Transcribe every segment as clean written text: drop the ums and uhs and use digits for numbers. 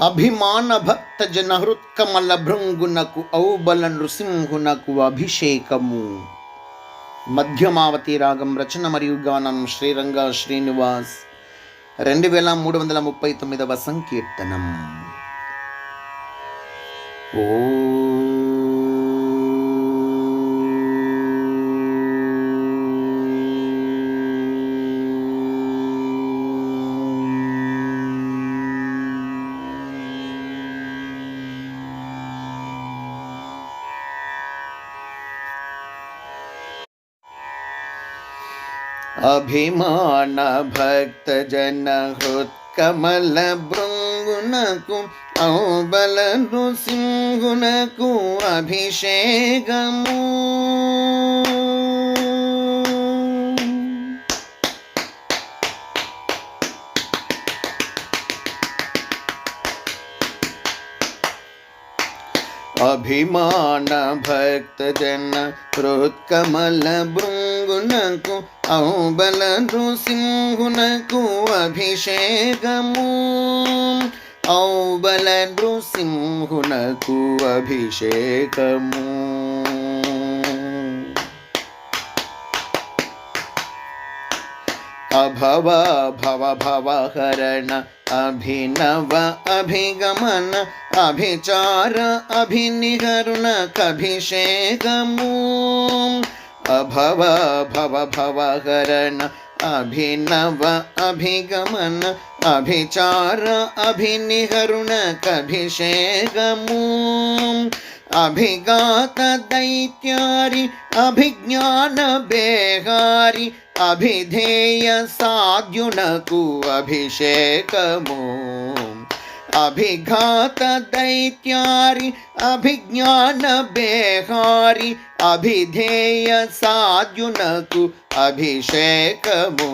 అభిమాన భక్త జన హృత్కమల భృంగునకు ఔబల నృసింహునకు అభిషేకము. మధ్యమావతి రాగం రచన మరియు గానం శ్రీరంగ శ్రీనివాస్. 2339వ సంకీర్తనం. ఓ అభిమాన భక్త జన హృత్కమల భృంగునకు ఔబల నృసింహునకు అభిషేకము. అభిమాన భక్త జన హృత్కమల భృంగునకు ఔబల నృసింహునకు అభిషేకము. ఔబల నృసింహునకు అభిషేకము. అభవ భవ భవహరణ అభినవ అభిగమన అభిచార అభినిహరుణ కభిషేకము. అభవ భవ భవహరణ అభినవ అభిగమన అభిచార అభినిహరుణ కభిషేకము. అభిఘాత దైత్యారి అభిజ్ఞాన బేహారి అభిధేయ సాధ్యునకు అభిషేకము. అభిఘాత దైత్యారి అభిజ్ఞాన బేహారి అభిధేయ సాధ్యునకు అభిషేకము.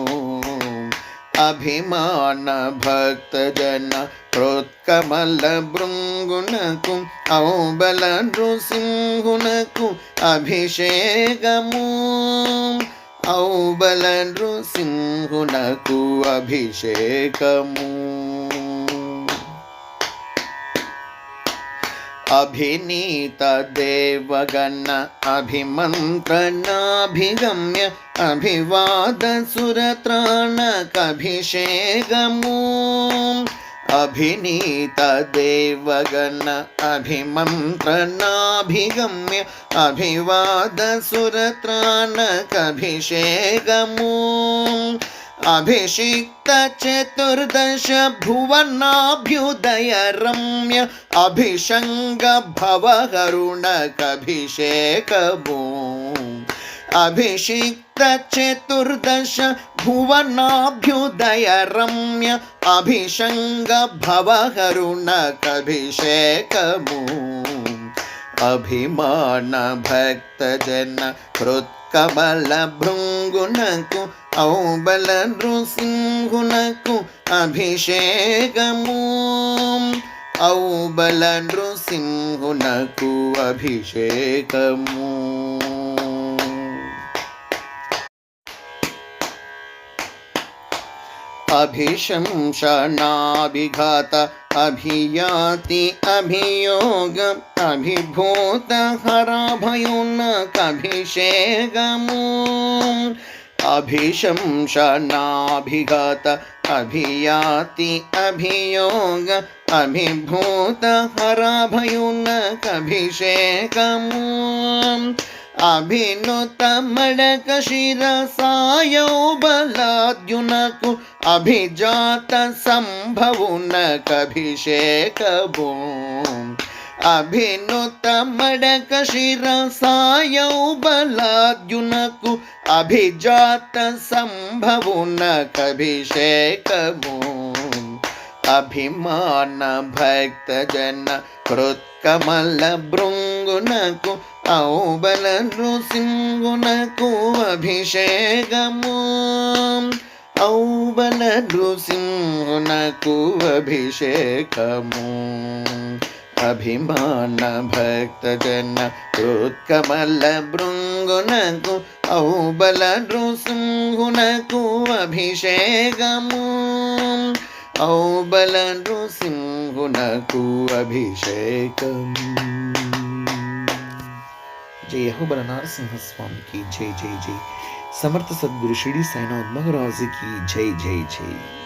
అభిమాన భక్త జన హృత్కమల భృంగునకు ఔబల నృసింహునకు అభిషేకము. ఔబల నృసింహునకు అభిషేకము. అభినీత దేవగణ అభిమంత్రణాభిగమ్య అభివాద సురత్రాణ కభిషేకము. అభినీత దేవగణ అభిమంత్రణాభిగమ్య అభివాద సురత్రాణ కభిషేకము. అభిషిక్త చతుర్దశ భువనాభ్యుదయ రమ్య అభిషంగ భవహరుణ కభిషేకము. అభిషిక్త చతుర్దశ భువనాభ్యుదయ రమ్య అభిషంగ భవహరుణ కభిషేకము. అభిమాన భక్త జన హృత్కమల భృంగునకు ఔబల నృసింహునకు అభిషేకము. ఔబల నృసింహునకు అభిషేకము. అభిశంసనాభిఘాత అభియాతి అభియోగ అభిభూత హరాభయున కభిషేకము. అభిశంసనాభిఘాత అభియాతి అభియోగ అభిభూత హరాభయున కభిషేకము. అభినుత మడక శిరసాయౌబలాద్యునకు అభిజాత సంభవున కభిషేకము. అభినుత మడక శిరసాయౌబలాద్యునకు అభిజాత సంభవున కభిషేకము. అభిమాన భక్త జన హృత్కమల భృంగునకు ఔబల నృసింహునకు అభిషేకము. ఔబల నృసింహునకు అభిషేకము. అభిమాన భక్త జన హృత్కమల భృంగునకు ఔబల నృసింహునకు అభిషేకము. ఔబల నృసింహునకు అభిషేకం. జై అహోబల నారసింహస్వామికి జై జై జై. సమర్థ సద్గురు షిరిడి సాయినాథ్ మహారాజుకి జై జై జై.